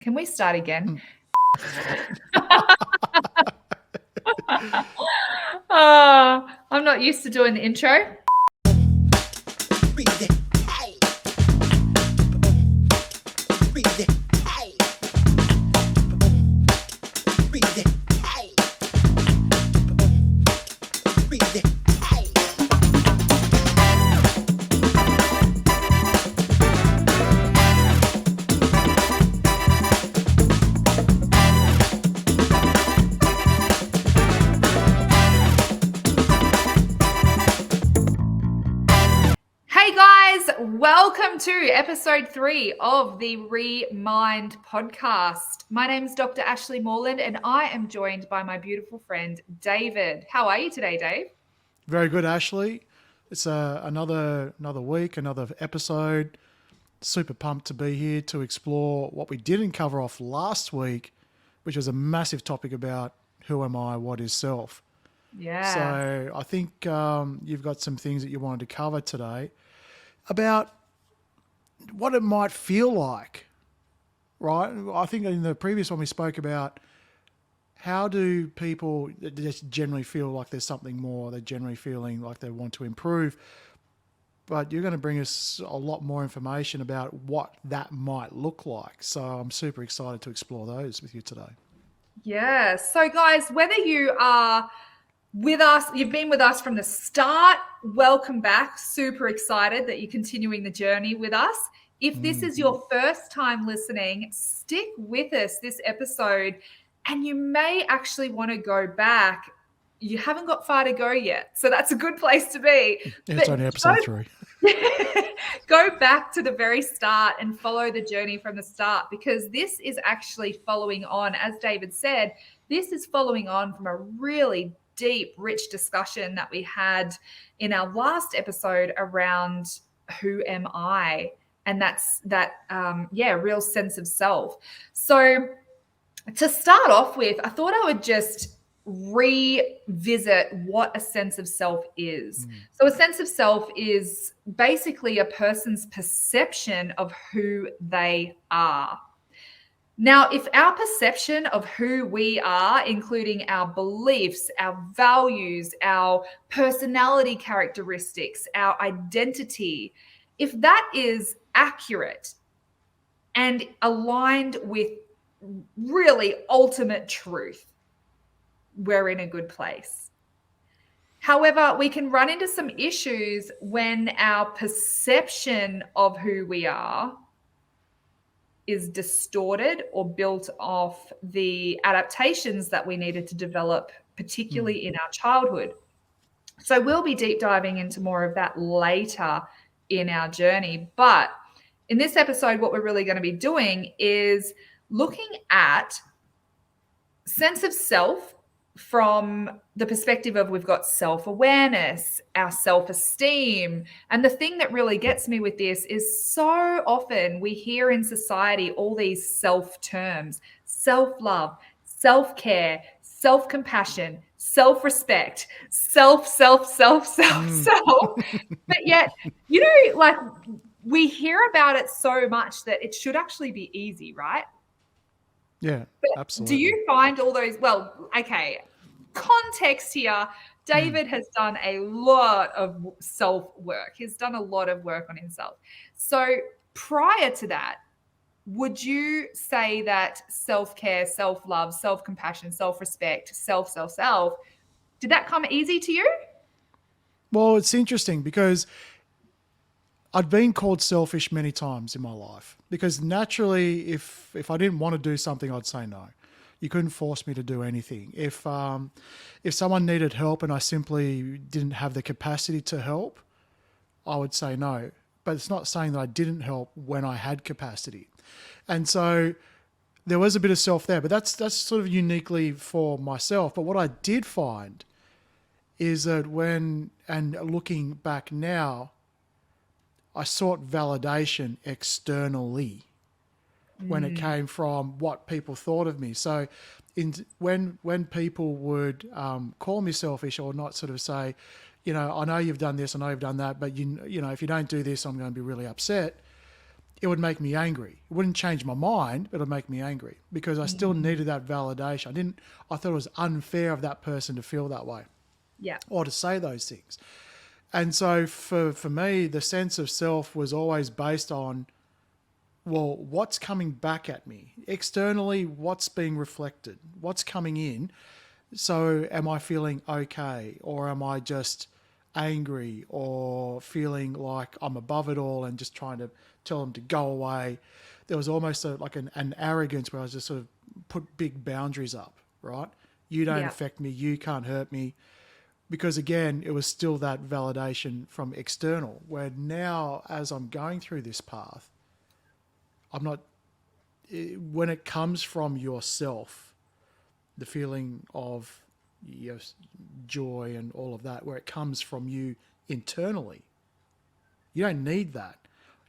Can we start again? I'm not used to doing the intro. Hey guys, welcome to episode 3 of the Remind podcast. My name is Dr. Ashley Morland and I am joined by my beautiful friend David. How are you today, Dave? Very good, Ashley. It's another week, another episode. Super pumped to be here to explore what we didn't cover off last week, which was a massive topic about who am I, what is self. Yeah. So I think you've got some things that you wanted to cover today about what it might feel like, right? I think in the previous one we spoke about how do people just generally feel like there's something more, they're generally feeling like they want to improve, but you're going to bring us a lot more information about what that might look like. So I'm super excited to explore those with you today. Yeah. So guys, whether you are with us, you've been with us from the start, welcome back. Super excited that you're continuing the journey with us. If this is your first time listening, stick with us this episode and you may actually want to go back. You haven't got far to go yet, so that's a good place to be. It's only episode 3. Go back to the very start and follow the journey from the start, because this is actually following on, as David said, this is following on from a really deep, rich discussion that we had in our last episode around who am I? And that's that, real sense of self. So to start off with, I thought I would just revisit what a sense of self is. So a sense of self is basically a person's perception of who they are. Now, if our perception of who we are, including our beliefs, our values, our personality characteristics, our identity, if that is accurate and aligned with really ultimate truth, we're in a good place. However, we can run into some issues when our perception of who we are is distorted or built off the adaptations that we needed to develop, particularly in our childhood. So we'll be deep diving into more of that later in our journey. But in this episode, what we're really going to be doing is looking at sense of self from the perspective of we've got self-awareness, our self-esteem. And the thing that really gets me with this is so often we hear in society all these self terms: self-love, self-care, self-compassion, self-respect, self. But yet, like we hear about it so much that it should actually be easy, right? Yeah, But absolutely. do you find all those, well, okay, context here, David has done a lot of self-work. He's done a lot of work on himself. So prior to that, would you say that self-care, self-love, self-compassion, self-respect, self, did that come easy to you? Well, it's interesting because I'd been called selfish many times in my life, because naturally, if I didn't want to do something, I'd say no. You couldn't force me to do anything. If someone needed help and I simply didn't have the capacity to help, I would say no. But it's not saying that I didn't help when I had capacity. And so there was a bit of self there, but that's sort of uniquely for myself. But what I did find is that looking back now, I sought validation externally when it came from what people thought of me. So when people would call me selfish or not sort of say, I know you've done this, I know you've done that, but if you don't do this, I'm going to be really upset. it would make me angry. It wouldn't change my mind, but it would make me angry because I still needed that validation. I thought it was unfair of that person to feel that way Yeah. or to say those things. And so for me, the sense of self was always based on, well, what's coming back at me? Externally, what's being reflected? What's coming in? So am I feeling okay? Or am I just angry or feeling like I'm above it all and just trying to tell them to go away? There was almost like an arrogance where I was just sort of put big boundaries up, right? You don't Yeah. affect me. You can't hurt me. Because again, it was still that validation from external, where now as I'm going through this path, I'm not, when it comes from yourself, the feeling of joy and all of that, where it comes from you internally, you don't need that.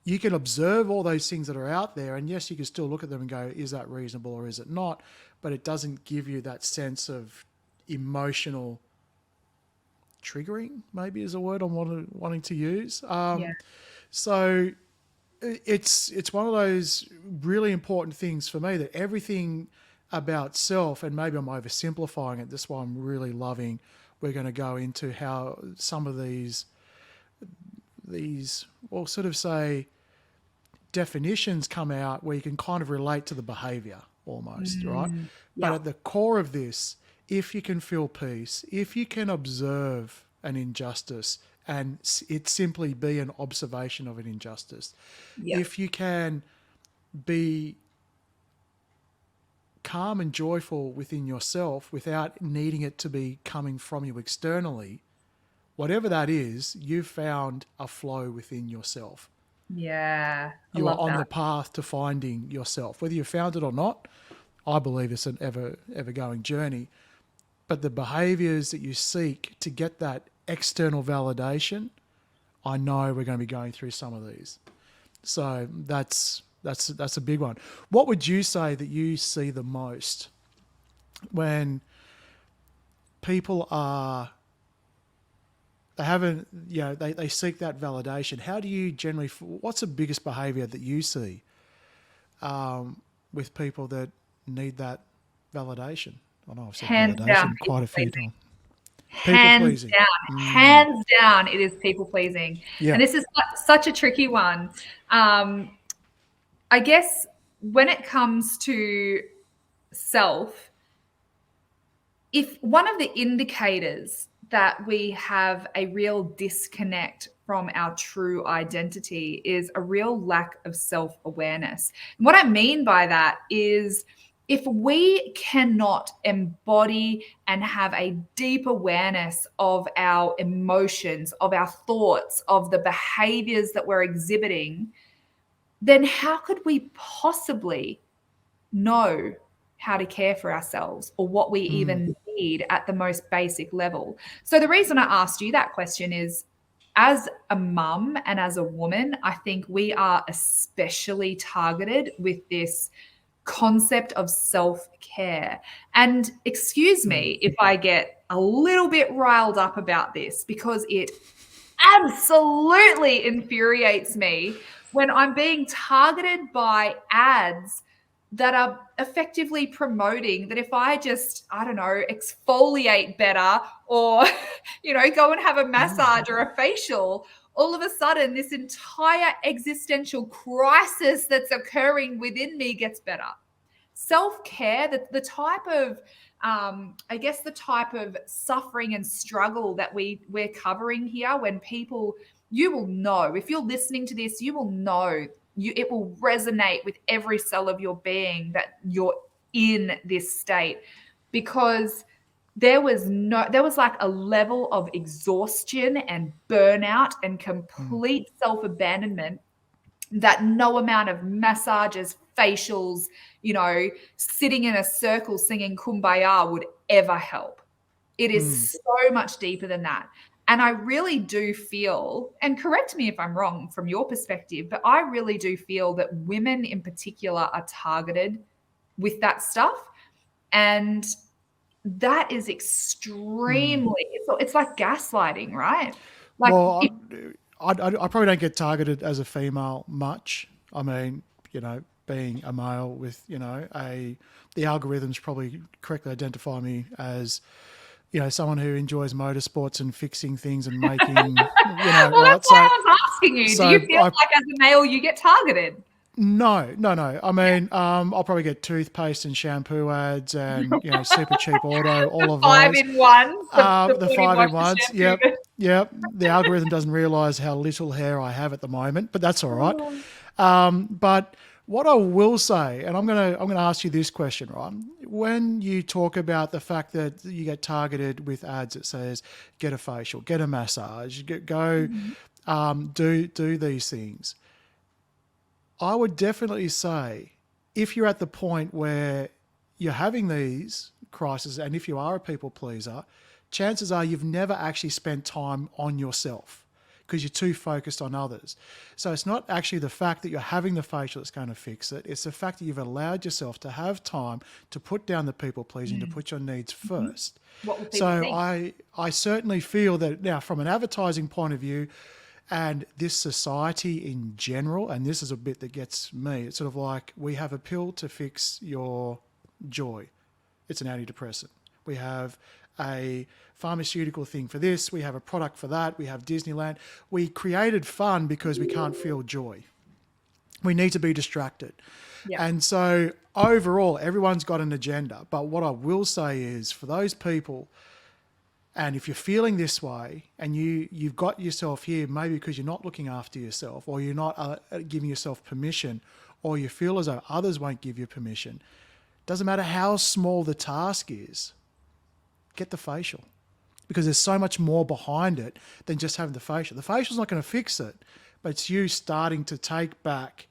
You can observe all those things that are out there, and yes, you can still look at them and go, is that reasonable or is it not? But it doesn't give you that sense of emotional triggering, maybe is a word I'm wanting to use. Yeah. So it's one of those really important things for me, that everything about self, and maybe I'm oversimplifying it, that's why I'm really loving, we're going to go into how some of these, well, sort of say definitions come out where you can kind of relate to the behavior almost, right? But Yeah. at the core of this, if you can feel peace, if you can observe an injustice and it simply be an observation of an injustice, Yeah. if you can be calm and joyful within yourself without needing it to be coming from you externally, whatever that is, you've found a flow within yourself. Yeah. I You are love on the that. path to finding yourself. Whether you found it or not, I believe it's an ever going journey. But the behaviors that you seek to get that external validation, I know we're going to be going through some of these. So that's a big one. What would you say that you see the most when people are, they haven't, they seek that validation? How do you generally, what's the biggest behavior that you see with people that need that validation? I know I've said Hands down, validation quite people a few pleasing. times. People Hands pleasing. down, hands down, it is people pleasing. Yeah. And this is such a tricky one. I guess when it comes to self, if one of the indicators that we have a real disconnect from our true identity is a real lack of self-awareness. And what I mean by that is, if we cannot embody and have a deep awareness of our emotions, of our thoughts, of the behaviors that we're exhibiting, then how could we possibly know how to care for ourselves or what we even need at the most basic level? So the reason I asked you that question is, as a mum and as a woman, I think we are especially targeted with this concept of self-care. And excuse me if I get a little bit riled up about this, because it absolutely infuriates me when I'm being targeted by ads that are effectively promoting that if I just, I don't know, exfoliate better, or, go and have a massage or a facial, all of a sudden this entire existential crisis that's occurring within me gets better. Self-care, the type of, I guess the type of suffering and struggle that we're covering here, when people, you will know, if you're listening to this, you will know, it will resonate with every cell of your being that you're in this state, because there was like a level of exhaustion and burnout and complete self-abandonment that no amount of massages, facials, sitting in a circle singing Kumbaya would ever help. It is so much deeper than that. And I really do feel, and correct me if I'm wrong from your perspective, but I really do feel that women in particular are targeted with that stuff. And that is extremely, it's like gaslighting, right? Like, Well, I probably don't get targeted as a female much. I mean, being a male with, the algorithms probably correctly identify me as, someone who enjoys motorsports and fixing things and making, Well, right? that's why I was asking you. Do you So feel like as a male you get targeted? no. I mean, I'll probably get toothpaste and shampoo ads and, super cheap auto, all of Five those. in ones, the The 40 five wash in the ones. shampoo. Yep. The algorithm doesn't realize how little hair I have at the moment, but that's all right. But what I will say, and I'm gonna ask you this question, right? When you talk about the fact that you get targeted with ads that says get a facial, get a massage, go do these things, I would definitely say if you're at the point where you're having these crises, and if you are a people pleaser, chances are you've never actually spent time on yourself because you're too focused on others. So it's not actually the fact that you're having the facial that's going to fix it. It's the fact that you've allowed yourself to have time to put down the people pleasing, to put your needs first. What will people So think? I certainly feel that now from an advertising point of view, and this society in general, and this is a bit that gets me, it's sort of like we have a pill to fix your joy. It's an antidepressant. We have a pharmaceutical thing for this. We have a product for that. We have Disneyland. We created fun because we can't feel joy. We need to be distracted. Yeah. And so overall, everyone's got an agenda. But what I will say is for those people, and if you're feeling this way and you've got yourself here, maybe because you're not looking after yourself or you're not giving yourself permission, or you feel as though others won't give you permission, doesn't matter how small the task is, get the facial. Because there's so much more behind it than just having the facial. The facial's not going to fix it, but it's you starting to take back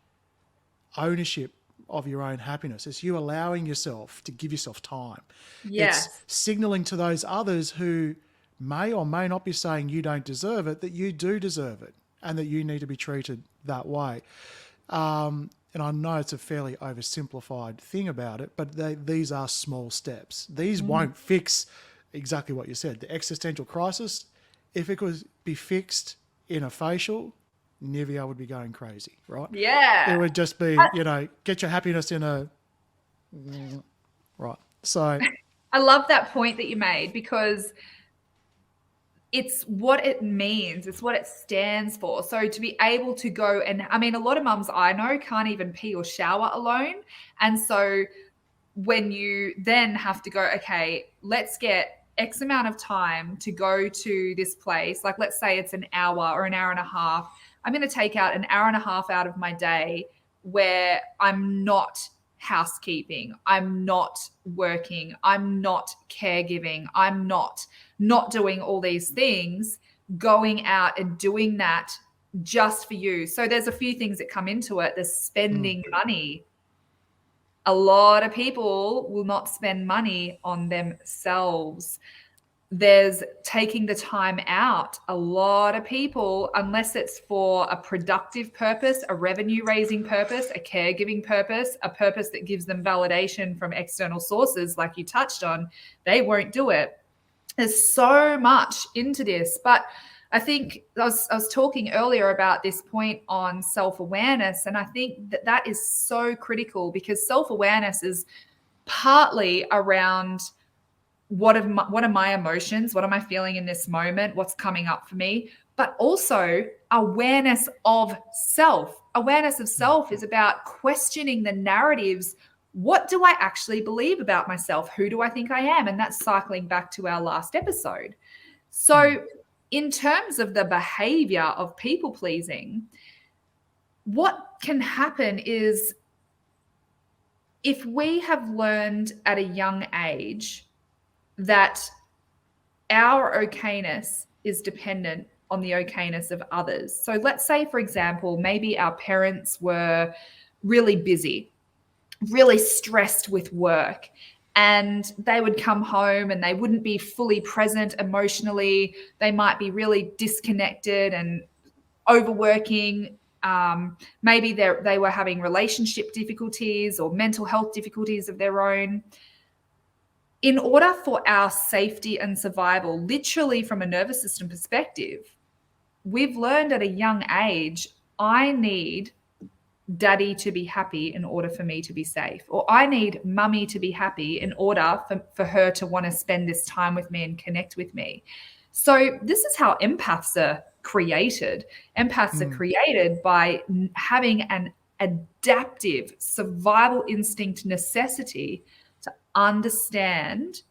ownership of your own happiness. It's you allowing yourself to give yourself time. Yes. It's signaling to those others who may or may not be saying you don't deserve it, that you do deserve it and that you need to be treated that way. And I know it's a fairly oversimplified thing about it, but these are small steps. These won't fix exactly what you said. The existential crisis, if it could be fixed in a facial, Nivea would be going crazy, right? Yeah. It would just be, get your happiness in a... Right. So... I love that point that you made because it's what it means. It's what it stands for. So to be able to go and, I mean, a lot of mums I know can't even pee or shower alone. And so when you then have to go, okay, let's get X amount of time to go to this place. Like, let's say it's an hour or an hour and a half. I'm going to take out an hour and a half out of my day where I'm not housekeeping, I'm not working, I'm not caregiving, I'm not doing all these things, going out and doing that just for you. So there's a few things that come into it. There's spending money. A lot of people will not spend money on themselves. There's taking the time out. A lot of people, unless it's for a productive purpose, a revenue raising purpose, a caregiving purpose, a purpose that gives them validation from external sources, like you touched on, they won't do it. There's so much into this. But I think I was talking earlier about this point on self-awareness, and I think that is so critical because self-awareness is partly around what are my emotions? What am I feeling in this moment? What's coming up for me? But also awareness of self. Awareness of self is about questioning the narratives. What do I actually believe about myself? Who do I think I am? And that's cycling back to our last episode. So in terms of the behavior of people pleasing, what can happen is if we have learned at a young age that our okayness is dependent on the okayness of others. So let's say, for example, maybe our parents were really busy, really stressed with work, and they would come home and they wouldn't be fully present emotionally. They might be really disconnected and overworking. Maybe they were having relationship difficulties or mental health difficulties of their own. In order for our safety and survival, literally from a nervous system perspective, we've learned at a young age, I need daddy to be happy in order for me to be safe, or I need mummy to be happy in order for her to want to spend this time with me and connect with me. So this is how empaths are created. Empaths are created by having an adaptive survival instinct necessity to understand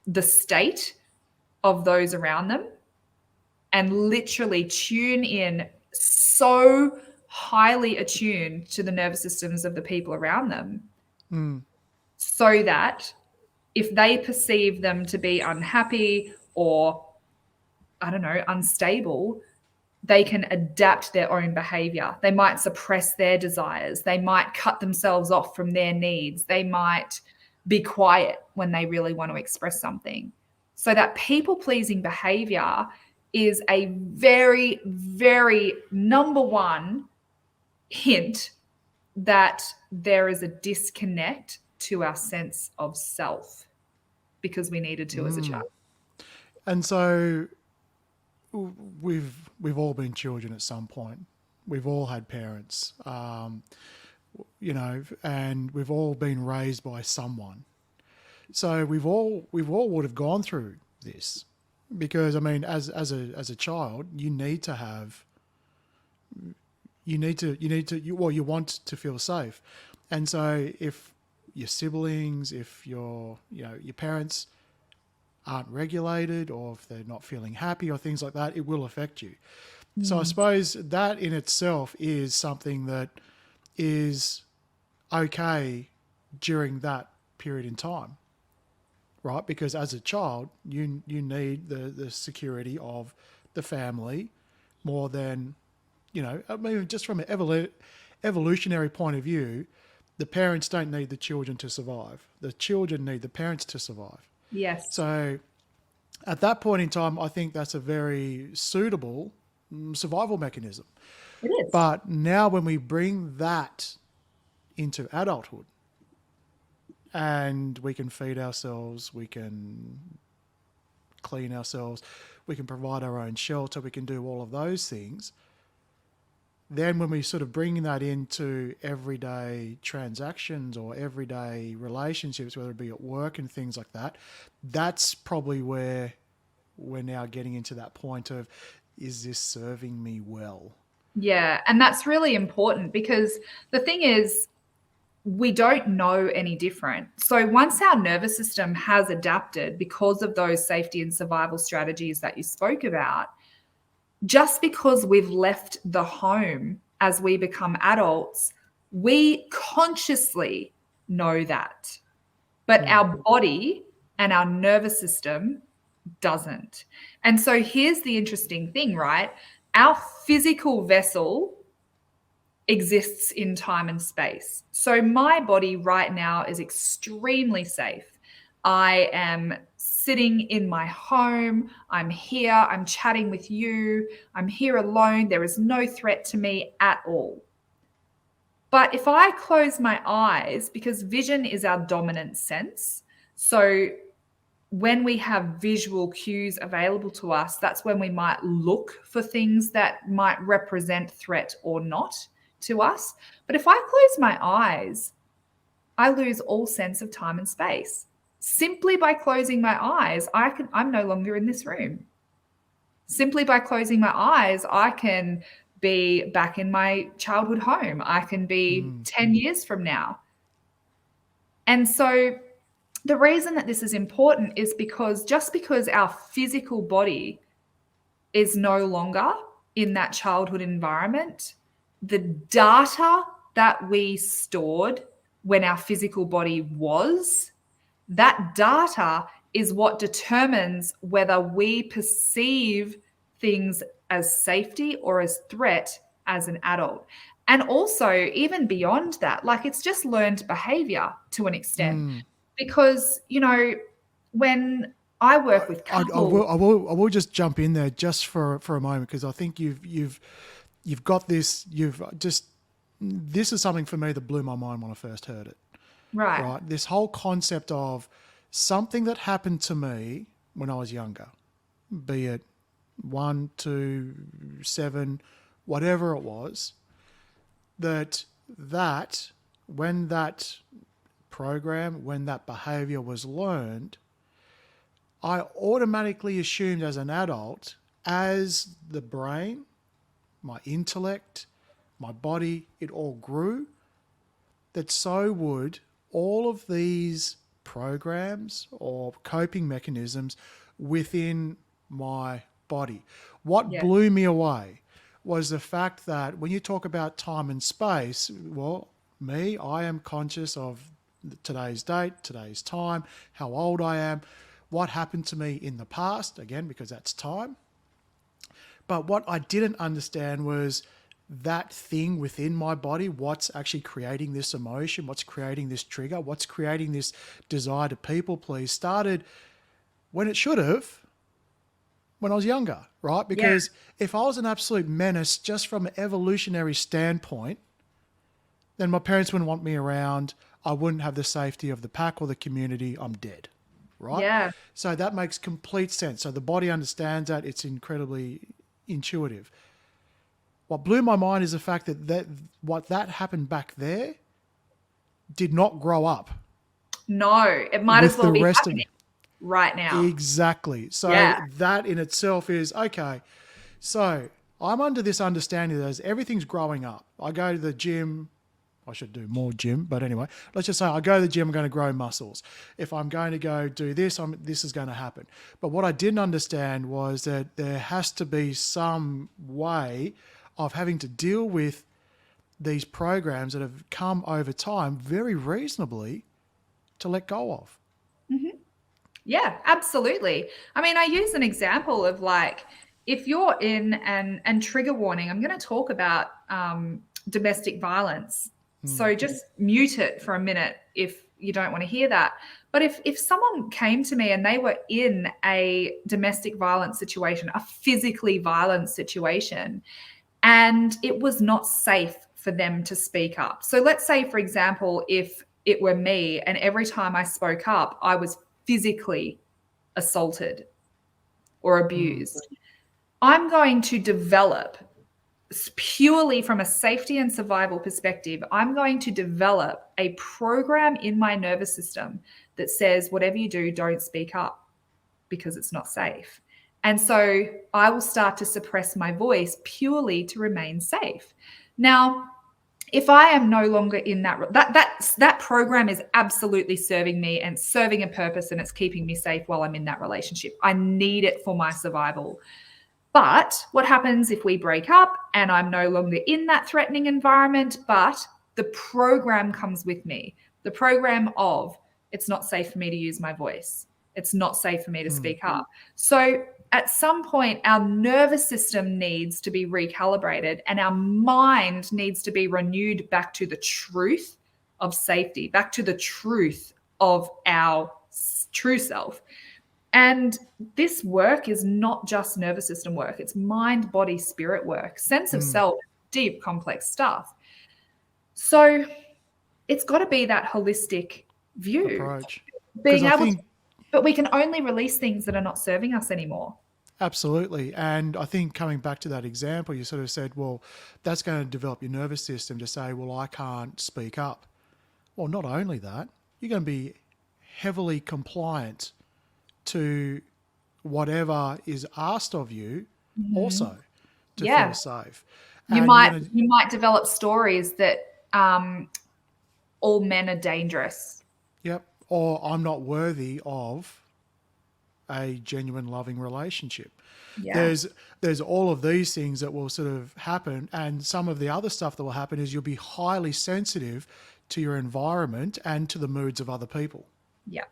the state of those around them and literally tune in, so highly attuned to the nervous systems of the people around them, so that if they perceive them to be unhappy or, I don't know, unstable, they can adapt their own behavior. They might suppress their desires. They might cut themselves off from their needs. They might be quiet when they really want to express something. So that people-pleasing behavior is a very, very number one hint that there is a disconnect to our sense of self because we needed to as a child. And so we've all been children at some point. We've all had parents, you know, and we've all been raised by someone. So we've all would have gone through this, because I mean, as a child, you need to have, you want to feel safe, and so if your siblings, if your parents aren't regulated, or if they're not feeling happy or things like that, it will affect you. So I suppose that in itself is something that is okay during that period in time, right? Because as a child, you need the security of the family more than, I mean, just from an evolutionary point of view, the parents don't need the children to survive. The children need the parents to survive. Yes. So at that point in time, I think that's a very suitable survival mechanism. It is. But now when we bring that into adulthood, and we can feed ourselves, we can clean ourselves, we can provide our own shelter, we can do all of those things. Then when we sort of bring that into everyday transactions or everyday relationships, whether it be at work and things like that, that's probably where we're now getting into that point of, is this serving me well? Yeah, and that's really important, because the thing is, we don't know any different. So once our nervous system has adapted because of those safety and survival strategies that you spoke about, just because we've left the home as we become adults, we consciously know that. But our body and our nervous system doesn't. And so here's the interesting thing, right? Our physical vessel exists in time and space. So my body right now is extremely safe. I am sitting in my home. I'm here. I'm chatting with you. I'm here alone. There is no threat to me at all. But if I close my eyes, because vision is our dominant sense, so when we have visual cues available to us, that's when we might look for things that might represent threat or not to us. But if I close my eyes, I lose all sense of time and space. Simply by closing my eyes, I'm no longer in this room. Simply by closing my eyes, I can be back in my childhood home. I can be 10 years from now. And so the reason that this is important is because just because our physical body is no longer in that childhood environment, the data that we stored when our physical body was, that data is what determines whether we perceive things as safety or as threat as an adult. And also, even beyond that, like, it's just learned behavior to an extent. Because, when I work with couples, I will just jump in there just for a moment, because I think you've got this. This is something for me that blew my mind when I first heard it. Right. This whole concept of something that happened to me when I was younger, be it 1, 2, 7, whatever it was, that when that program, when that behavior was learned, I automatically assumed as an adult, as the brain, my intellect, my body, it all grew, that so would all of these programs or coping mechanisms within my body. What Yeah. blew me away was the fact that when you talk about time and space, well, I am conscious of today's date, today's time, how old I am, what happened to me in the past, again, because that's time. But what I didn't understand was that thing within my body, what's actually creating this emotion, what's creating this trigger, what's creating this desire to people please, started when it should have, when I was younger, right? Yeah. Because if I was an absolute menace just from an evolutionary standpoint, then my parents wouldn't want me around. I wouldn't have the safety of the pack or the community. I'm dead, right? Yeah. So that makes complete sense. So the body understands that. It's incredibly intuitive. What blew my mind is the fact that what that happened back there did not grow up No, it might as with well the be rest of happening right now. exactly. So Yeah. that in itself is okay. So I'm under this understanding that as everything's growing up, I go to the gym. I should do more gym, but anyway, let's just say I go to the gym, I'm going to grow muscles. If I'm going to go do this, this is going to happen. But what I didn't understand was that there has to be some way of having to deal with these programs that have come over time very reasonably to let go of. Yeah, absolutely. I mean, I use an example of like if you're in and trigger warning, I'm going to talk about domestic violence. So just mute it for a minute if you don't want to hear that. But if someone came to me and they were in a domestic violence situation, a physically violent situation, and it was not safe for them to speak up. So let's say, for example, if it were me and every time I spoke up, I was physically assaulted or abused, I'm going to develop purely from a safety and survival perspective, I'm going to develop a program in my nervous system that says, whatever you do, don't speak up because it's not safe. And so I will start to suppress my voice purely to remain safe. Now, if I am no longer in that program is absolutely serving me and serving a purpose, and it's keeping me safe while I'm in that relationship. I need it for my survival. But what happens if we break up and I'm no longer in that threatening environment, but the program comes with me? The program of it's not safe for me to use my voice. It's not safe for me to speak up. So at some point, our nervous system needs to be recalibrated and our mind needs to be renewed back to the truth of safety, back to the truth of our true self. And this work is not just nervous system work, it's mind, body, spirit work, sense of self, deep, complex stuff. So it's got to be that holistic view. Approach. Being I able think, to, but we can only release things that are not serving us anymore. absolutely. And I think coming back to that example, you sort of said, well, that's going to develop your nervous system to say, well, I can't speak up. Well, not only that, you're going to be heavily compliant to whatever is asked of you also to feel safe. You And might develop stories that all men are dangerous. yep, or I'm not worthy of a genuine loving relationship. Yeah. There's all of these things that will sort of happen, and some of the other stuff that will happen is you'll be highly sensitive to your environment and to the moods of other people. Yeah.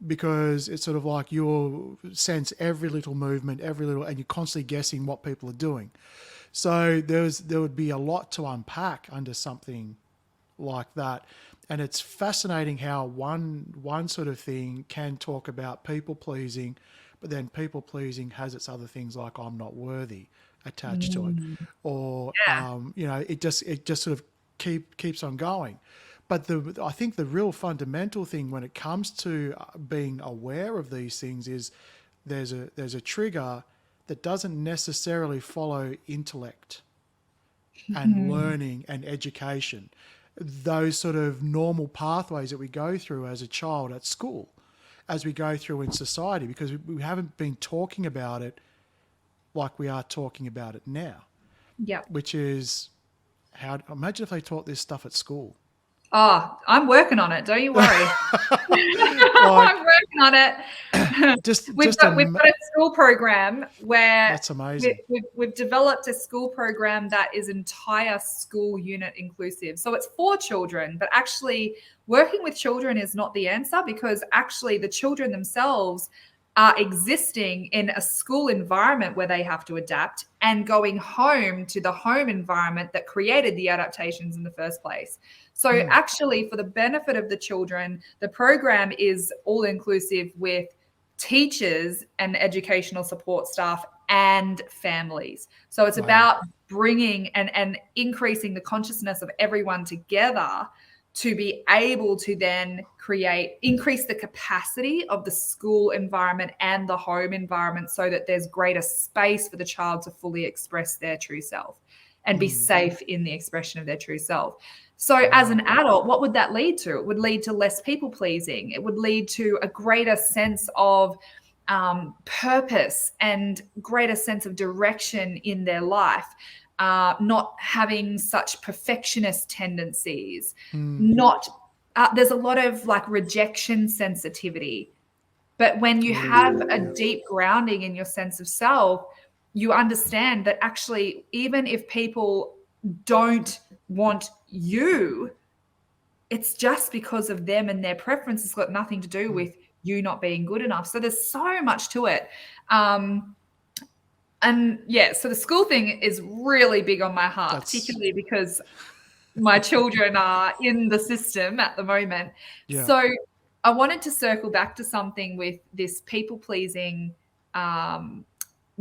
Because it's sort of like you'll sense every little movement, and you're constantly guessing what people are doing. So there would be a lot to unpack under something like that. And it's fascinating how one sort of thing can talk about people pleasing, but then people pleasing has its other things like I'm not worthy attached to it, or it just sort of keeps on going. But I think the real fundamental thing when it comes to being aware of these things is there's a trigger that doesn't necessarily follow intellect. and learning and education, those sort of normal pathways that we go through as a child at school, as we go through in society, because we haven't been talking about it like we are talking about it now, Yep. which is how, imagine if they taught this stuff at school. Oh, I'm working on it. Don't you worry. Like, I'm working on it. just We've just got a school program where that's amazing. we've developed a school program that is entire school unit inclusive. So it's for children, but actually working with children is not the answer, because actually the children themselves are existing in a school environment where they have to adapt, and going home to the home environment that created the adaptations in the first place. So actually, for the benefit of the children, the program is all inclusive with teachers and educational support staff and families. So it's about bringing and increasing the consciousness of everyone together to be able to then increase the capacity of the school environment and the home environment, so that there's greater space for the child to fully express their true self and be safe in the expression of their true self. So as an adult, what would that lead to? It would lead to less people pleasing. It would lead to a greater sense of purpose and greater sense of direction in their life. Not having such perfectionist tendencies, there's a lot of like rejection sensitivity. But when you have a deep grounding in your sense of self, you understand that actually, even if people don't want you, it's just because of them and their preference. It's got nothing to do with you not being good enough. So there's so much to it. And yeah, so the school thing is really big on my heart, particularly because my children are in the system at the moment. Yeah. So I wanted to circle back to something with this people-pleasing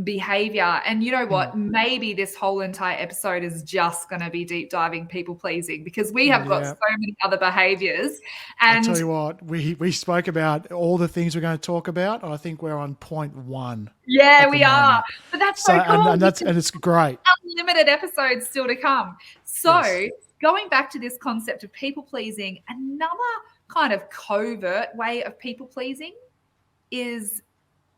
behavior. And you know what? Maybe this whole entire episode is just going to be deep diving people-pleasing, because we have got so many other behaviors. And I tell you what, we spoke about all the things we're going to talk about. I think we're on point 1. Yeah, we are. But that's so cool. And it's great. Unlimited episodes still to come. So going back to this concept of people-pleasing, another kind of covert way of people-pleasing is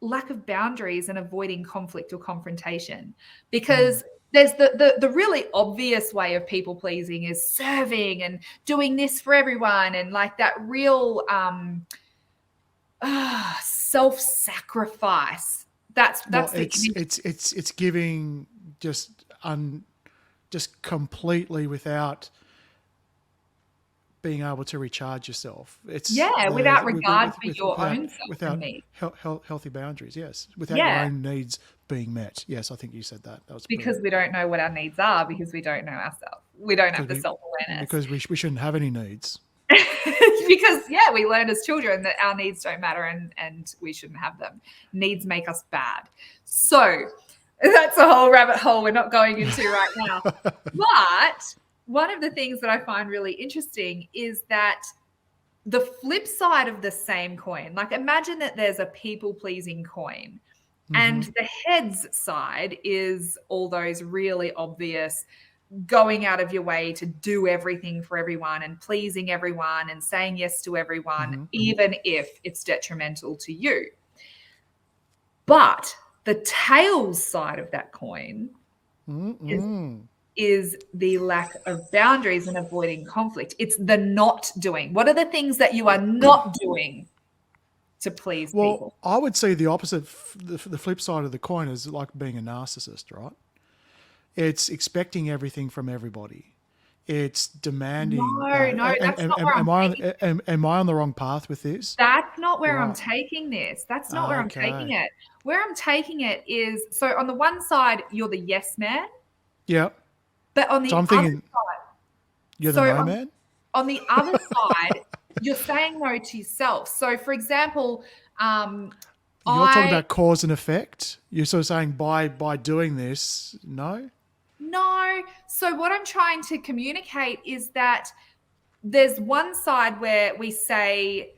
lack of boundaries and avoiding conflict or confrontation. Because there's the really obvious way of people-pleasing is serving and doing this for everyone, and like that real self-sacrifice. It's giving just completely without being able to recharge yourself. Without regard for your own self, without healthy boundaries. Yes, without your own needs being met. Yes, I think you said that. That was because brilliant. We don't know what our needs are, because we don't know ourselves. We don't have the self-awareness. Because we shouldn't have any needs. Because we learned as children that our needs don't matter and we shouldn't have them. Needs make us bad. So that's a whole rabbit hole we're not going into right now. But one of the things that I find really interesting is that the flip side of the same coin, like imagine that there's a people-pleasing coin, and the heads side is all those really obvious going out of your way to do everything for everyone and pleasing everyone and saying yes to everyone, even if it's detrimental to you. But the tails side of that coin is the lack of boundaries and avoiding conflict. It's the not doing. What are the things that you are not doing to please people? I would say the opposite. The flip side of the coin is like being a narcissist, right? It's expecting everything from everybody. It's demanding. No, that's not where am I on the wrong path with this? That's not where I'm taking this. That's not where I'm taking it. Where I'm taking it is, so on the one side, you're the yes man. Yeah. But on the other side, you're the no man? On the other side, you're saying no to yourself. So, for example, you're talking about cause and effect. You're sort of saying by doing this, no? No. So what I'm trying to communicate is that there's one side where we say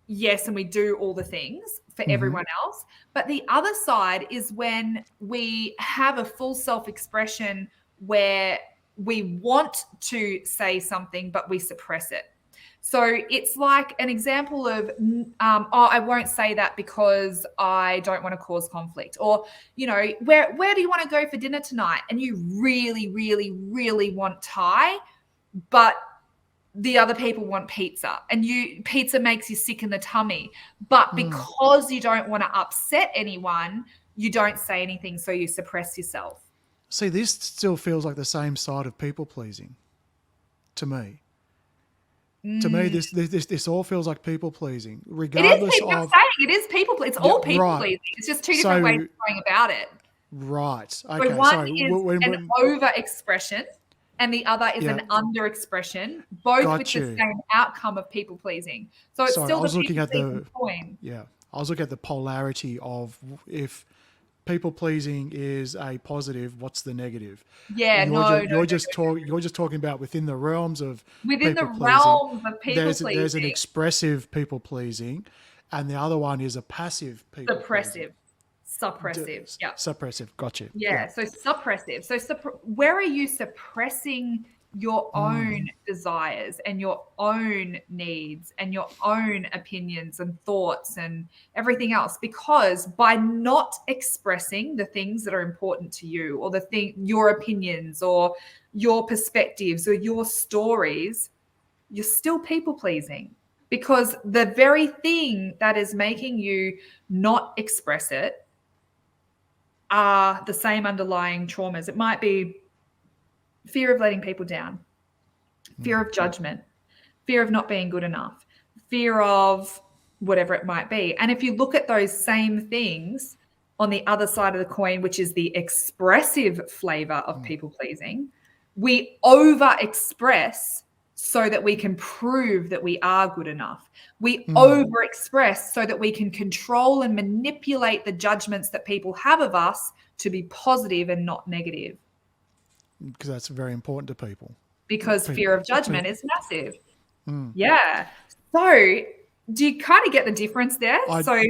yes and we do all the things for everyone else. But the other side is when we have a full self-expression where we want to say something, but we suppress it. So it's like an example of, I won't say that because I don't want to cause conflict. Or, where do you want to go for dinner tonight? And you really, really, really want Thai, but the other people want pizza, and pizza makes you sick in the tummy. But because you don't want to upset anyone, you don't say anything, so you suppress yourself. See, this still feels like the same side of people pleasing to me. To me, this all feels like people pleasing, regardless I'm of. saying it is people pleasing. It's all people right. pleasing. It's just two different ways of going about it. Right. Okay. So one Sorry. is an over expression, and the other is an under expression, both with the same outcome of people pleasing. So it's still the people pleasing coin. Yeah, I was looking at the polarity of if people pleasing is a positive, what's the negative? Yeah, you're just talking about within the realms of people pleasing. There's an expressive people pleasing, and the other one is a passive people pleasing. Suppressive. Yeah. Suppressive. Gotcha. Yeah. So suppressive. So where are you suppressing your own desires and your own needs and your own opinions and thoughts and everything else? Because by not expressing the things that are important to you, or your opinions or your perspectives or your stories, you're still people pleasing. Because the very thing that is making you not express it are the same underlying traumas. It might be fear of letting people down, fear of judgment, fear of not being good enough, fear of whatever it might be. And if you look at those same things on the other side of the coin, which is the expressive flavor of people pleasing, we over express so that we can prove that we are good enough. We over express so that we can control and manipulate the judgments that people have of us to be positive and not negative. Because that's very important to people. Because fear of judgment is massive. Yeah. So do you kind of get the difference there?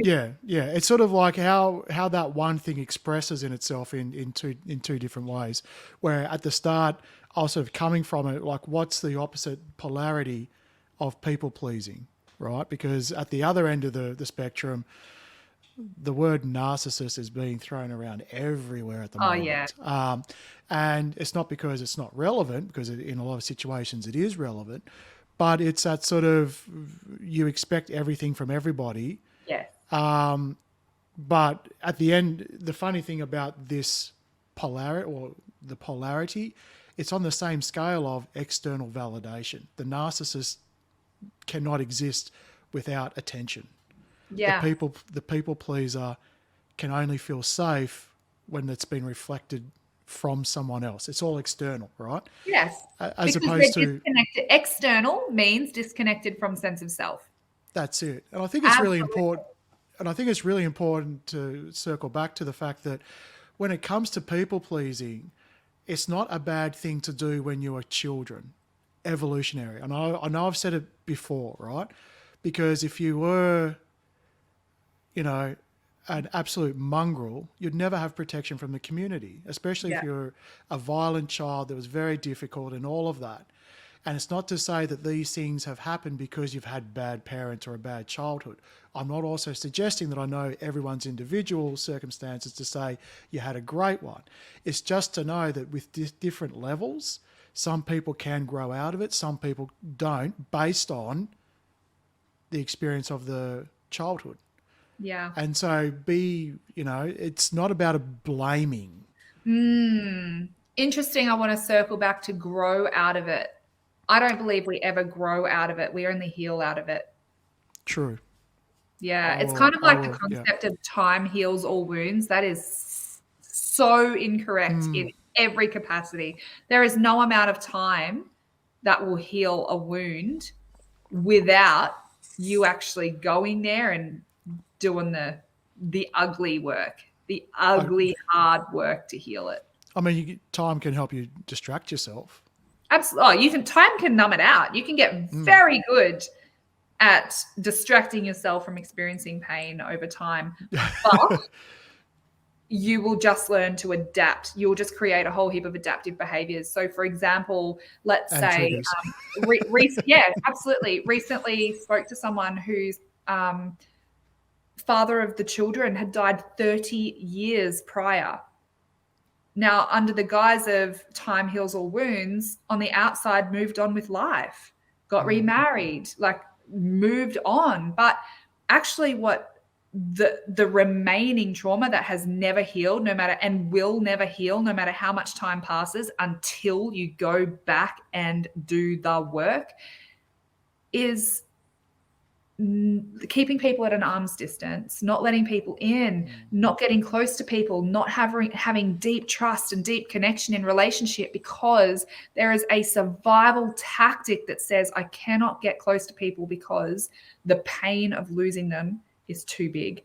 Yeah. It's sort of like how that one thing expresses in itself in two different ways. Where at the start, I was sort of coming from it, like, what's the opposite polarity of people pleasing, right? Because at the other end of the spectrum, the word narcissist is being thrown around everywhere at the moment. Yeah. And it's not because it's not relevant, because in a lot of situations it is relevant, but it's that sort of, you expect everything from everybody. Yeah. But at the end, the funny thing about this polarity, it's on the same scale of external validation. The narcissist cannot exist without attention. Yeah. The people pleaser can only feel safe when it's been reflected from someone else. It's all external, right? Yes. As opposed to disconnected. External means disconnected from sense of self. That's it. And I think it's really important. And I think it's really important to circle back to the fact that when it comes to people pleasing, it's not a bad thing to do when you are children. Evolutionary. And I know I've said it before, right? Because if you were, an absolute mongrel, you'd never have protection from the community, especially if you're a violent child that was very difficult and all of that. And it's not to say that these things have happened because you've had bad parents or a bad childhood. I'm not also suggesting that I know everyone's individual circumstances to say you had a great one. It's just to know that with different levels, some people can grow out of it, some people don't, based on the experience of the childhood. Yeah. And so it's not about a blaming. Interesting. I want to circle back to grow out of it. I don't believe we ever grow out of it. We only heal out of it. True. Yeah. It's kind of like the concept of time heals all wounds. That is so incorrect in every capacity. There is no amount of time that will heal a wound without you actually going there and doing the ugly work, the ugly, hard work to heal it. I mean, time can help you distract yourself. Absolutely. Time can numb it out. You can get very good at distracting yourself from experiencing pain over time. But you will just learn to adapt. You'll just create a whole heap of adaptive behaviors. So, for example, let's And say, triggers. yeah, absolutely. Recently spoke to someone whose father of the children had died 30 years prior. Now, under the guise of time heals all wounds, on the outside, moved on with life, got remarried, like moved on. But actually, what the remaining trauma that has never healed, no matter, and will never heal, no matter how much time passes until you go back and do the work, is keeping people at an arm's distance, not letting people in, not getting close to people, not having deep trust and deep connection in relationship, because there is a survival tactic that says I cannot get close to people because the pain of losing them is too big.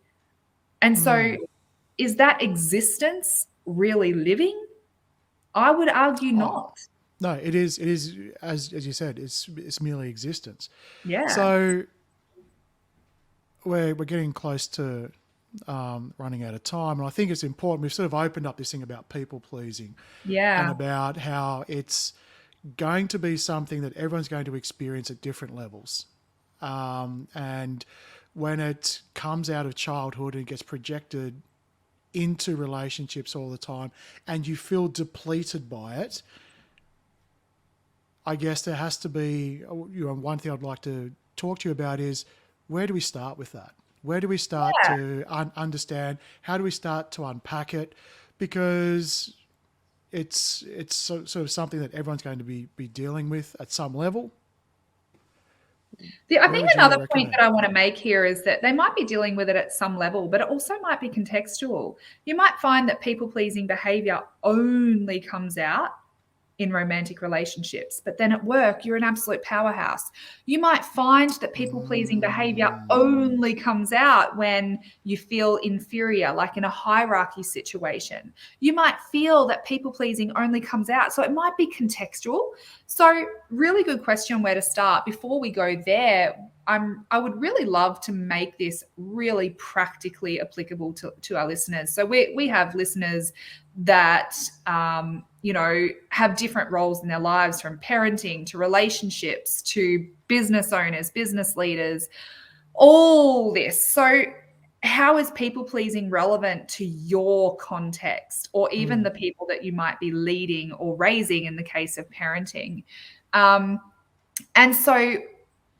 And so is that existence really living? I would argue not. No, it is as you said, it's merely existence. Yeah. So we're getting close to running out of time, and I think it's important. We've sort of opened up this thing about people pleasing, Yeah. and about how it's going to be something that everyone's going to experience at different levels, and when it comes out of childhood and gets projected into relationships all the time, and you feel depleted by it, I guess there has to be, one thing I'd like to talk to you about is, where do we start with that? Where do we start to understand? How do we start to unpack it? Because it's sort of something that everyone's going to be dealing with at some level. I think another point that I want to make here is that they might be dealing with it at some level, but it also might be contextual. You might find that people-pleasing behavior only comes out in romantic relationships, but then at work, you're an absolute powerhouse. You might find that people-pleasing behavior only comes out when you feel inferior, like in a hierarchy situation. You might feel that people-pleasing only comes out, so it might be contextual. So really good question where to start. Before we go there, I would really love to make this really practically applicable to our listeners. So we have listeners that have different roles in their lives, from parenting to relationships to business owners, business leaders, all this. So how is people pleasing relevant to your context, or even the people that you might be leading or raising in the case of parenting? And so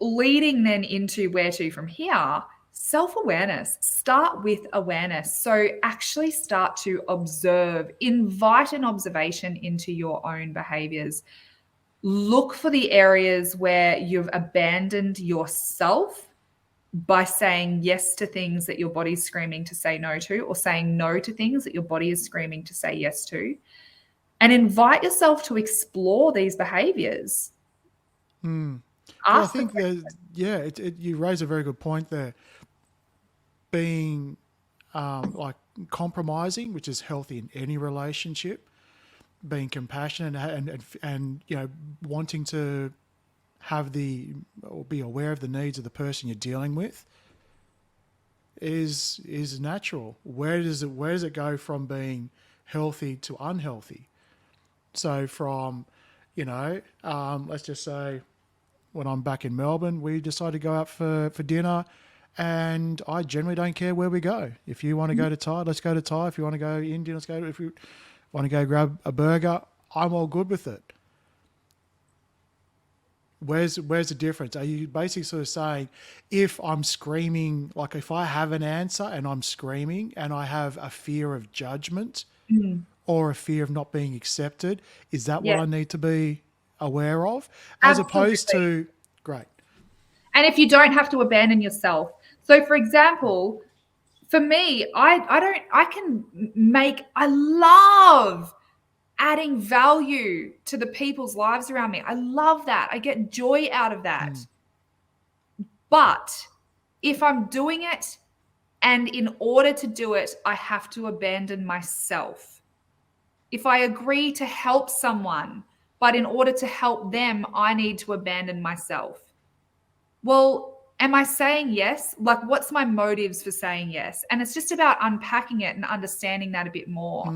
leading then into where to from here, self-awareness. Start with awareness. So actually start to observe, invite an observation into your own behaviors. Look for the areas where you've abandoned yourself by saying yes to things that your body's screaming to say no to, or saying no to things that your body is screaming to say yes to. And invite yourself to explore these behaviors. Well, I think that, you raise a very good point there. Being like compromising, which is healthy in any relationship, being compassionate and wanting to have or be aware of the needs of the person you're dealing with is natural. Where does it go from being healthy to unhealthy? So from, let's just say, when I'm back in Melbourne, we decide to go out for dinner, and I generally don't care where we go. If you want to go to Thai, let's go to Thai. If you want to go Indian, let's go. If you want to go grab a burger, I'm all good with it. Where's the difference? Are you basically sort of saying, if I'm screaming, like if I have an answer and I'm screaming and I have a fear of judgment or a fear of not being accepted, is that what I need to be aware of? As opposed to, great. And if you don't have to abandon yourself. So for example, for me, I love adding value to the people's lives around me. I love that. I get joy out of that. But if I'm doing it, and in order to do it, I have to abandon myself. If I agree to help someone, but in order to help them, I need to abandon myself. Well, am I saying yes? Like, what's my motives for saying yes? And it's just about unpacking it and understanding that a bit more.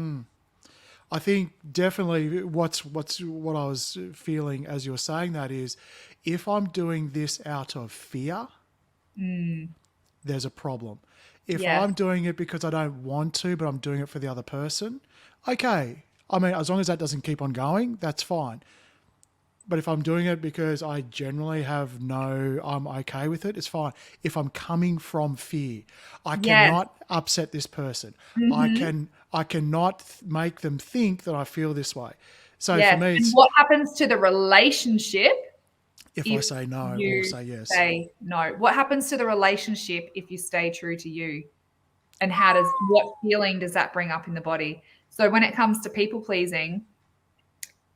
I think definitely what I was feeling as you were saying that is, if I'm doing this out of fear, there's a problem. If Yes. I'm doing it because I don't want to, but I'm doing it for the other person, okay. I mean, as long as that doesn't keep on going, that's fine. But if I'm doing it because I generally I'm okay with it, it's fine. If I'm coming from fear, I Yes. cannot upset this person. I cannot make them think that I feel this way. So Yes. for me, And it's what happens to the relationship if I say no or you say yes. say no? What happens to the relationship if you stay true to you? And what feeling does that bring up in the body? So when it comes to people pleasing,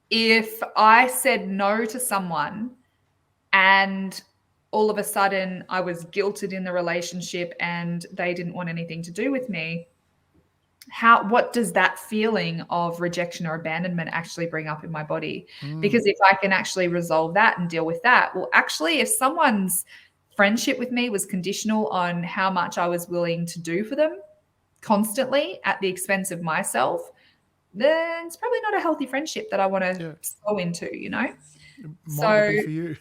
if I said no to someone and all of a sudden I was guilted in the relationship and they didn't want anything to do with me, what does that feeling of rejection or abandonment actually bring up in my body? Because if I can actually resolve that and deal with that, well, actually, if someone's friendship with me was conditional on how much I was willing to do for them constantly at the expense of myself, then it's probably not a healthy friendship that I want to go into, you know? Might not be for you.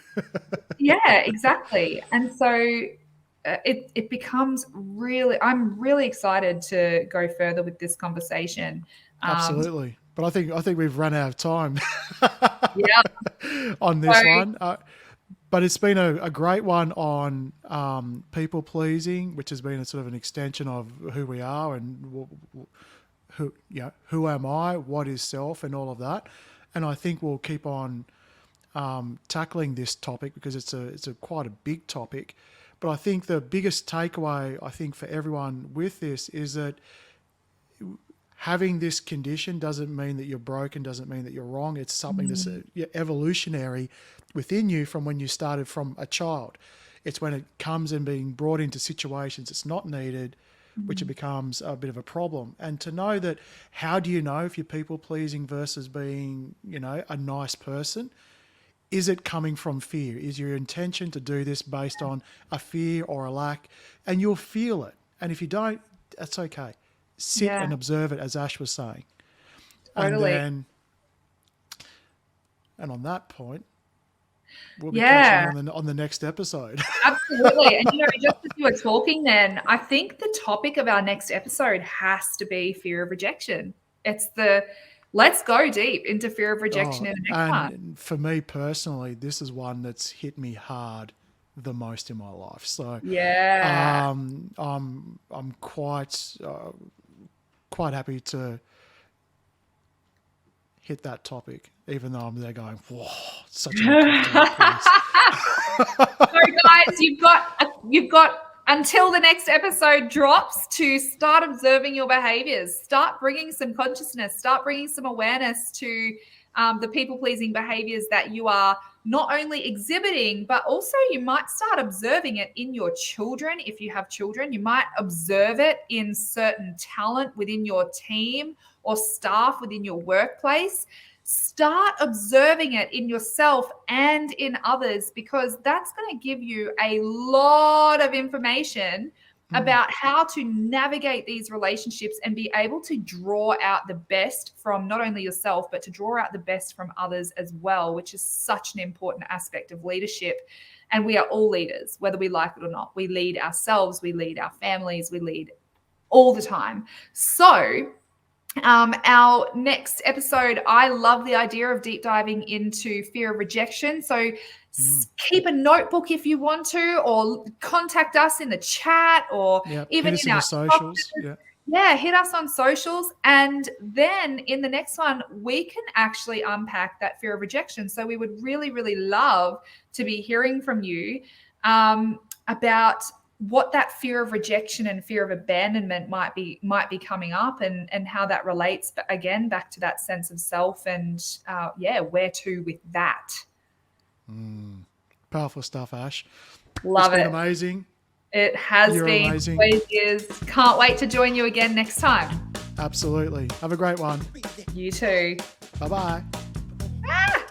Yeah, exactly. And so it becomes I'm really excited to go further with this conversation. Absolutely. But I think we've run out of time Yeah. on this So, one. But it's been a great one on people pleasing, which has been a sort of an extension of who we are and who am I, what is self, and all of that. And I think we'll keep on tackling this topic because it's a quite a big topic. But I think the biggest takeaway for everyone with this is that having this condition doesn't mean that you're broken, doesn't mean that you're wrong. It's something that's evolutionary within you from when you started from a child. It's when it comes and being brought into situations it's not needed, which it becomes a bit of a problem. And to know that, how do you know if you're people pleasing versus being, a nice person? Is it coming from fear? Is your intention to do this based on a fear or a lack? And you'll feel it. And if you don't, that's okay. Sit and observe it, as Ash was saying. Totally. And on that point, we'll be catching you on the next episode. Absolutely. And just as you were talking then, I think the topic of our next episode has to be fear of rejection. Let's go deep into fear of rejection in the next one. And for me personally, this is one that's hit me hard the most in my life. So I'm quite happy to hit that topic, even though I'm there going, whoa, such an uncomfortable place. So guys, you've got until the next episode drops to start observing your behaviors, start bringing some consciousness, start bringing some awareness to the people-pleasing behaviors that you are not only exhibiting, but also you might start observing it in your children. If you have children, you might observe it in certain talent within your team or staff within your workplace. Start observing it in yourself and in others, because that's going to give you a lot of information about how to navigate these relationships and be able to draw out the best from not only yourself, but to draw out the best from others as well, which is such an important aspect of leadership. And we are all leaders, whether we like it or not. We lead ourselves, we lead our families, we lead all the time. So our next episode, I love the idea of deep diving into fear of rejection. So keep a notebook if you want to, or contact us in the chat, or even in our socials. Hit us on socials. And then in the next one, we can actually unpack that fear of rejection. So we would really, really love to be hearing from you about what that fear of rejection and fear of abandonment might be coming up, and how that relates, but again, back to that sense of self and where to with that. Powerful stuff, Ash. Love it. It's been amazing. It has been. Amazing. Always is. Can't wait to join you again next time. Absolutely. Have a great one. You too. Bye-bye. Ah!